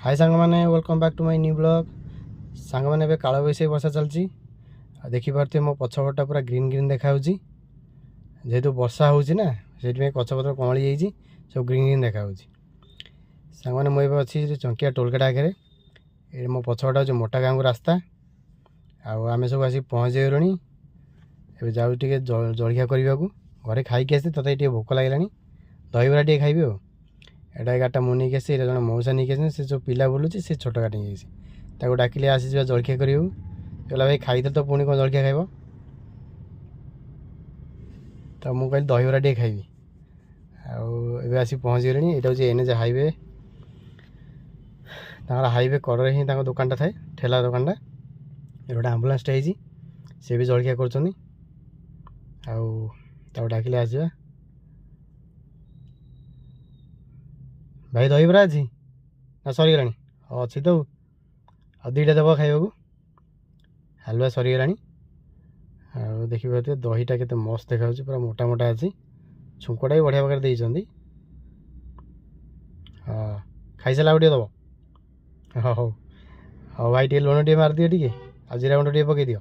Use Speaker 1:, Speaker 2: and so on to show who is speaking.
Speaker 1: हाय सांग मैंने welcome back to my new blog. सांग मैंने ए काल बैशाखी वर्षा चलती देखिपे मो पछपटा पूरा ग्रीन ग्रीन देखा जेहेतु वर्षा होना से गछपत्र कमली जाइए सब ग्रीन ग्रीन देखा सांग मैंने मुझे अच्छी चंकिया टोलगेट आगे ये मो पछपटा हूँ मोटा गाँव को रास्ता आम सब आसिक पहुँच गलुणी ए जाऊँ जलखिया करने को घरे खाई आसी तथा भोक लगे दहीबरा टे खाइबी एटा गाटा मु नहीं आसी जो मौसा नहीं आस से जो पिला बुलूँ से छोट गाड़ी नहीं डाकिले आसी जलखिया करूँ कहला भाई खाई तो पुणी कौन जलखिया खाइब तो मुझे कहली दहीबरा टे खाइबी आसी पहुँच गले यहाँ हूँ एनएच हाईवे हाईवे कड़े ही दुकानटा थाए ठेला दुकानटा गोटे आम्बुलांसटा होती सी भी जलखिया कर डाकिले आसवा भाई दहीबरा अच्छी ना सरीगला अच्छी तो दीटा देव खाइबा हालुआ सरीगला देखिए दहीटा के मस्त देखा पूरा मोटा मोटा अच्छी छुंकटा भी बढ़िया प्रकार देती हाँ खाई सारा टे दब हाँ हौ हाँ भाई टे लुण टे मारदियो टे आ जीरा गुंड टे पकई दियो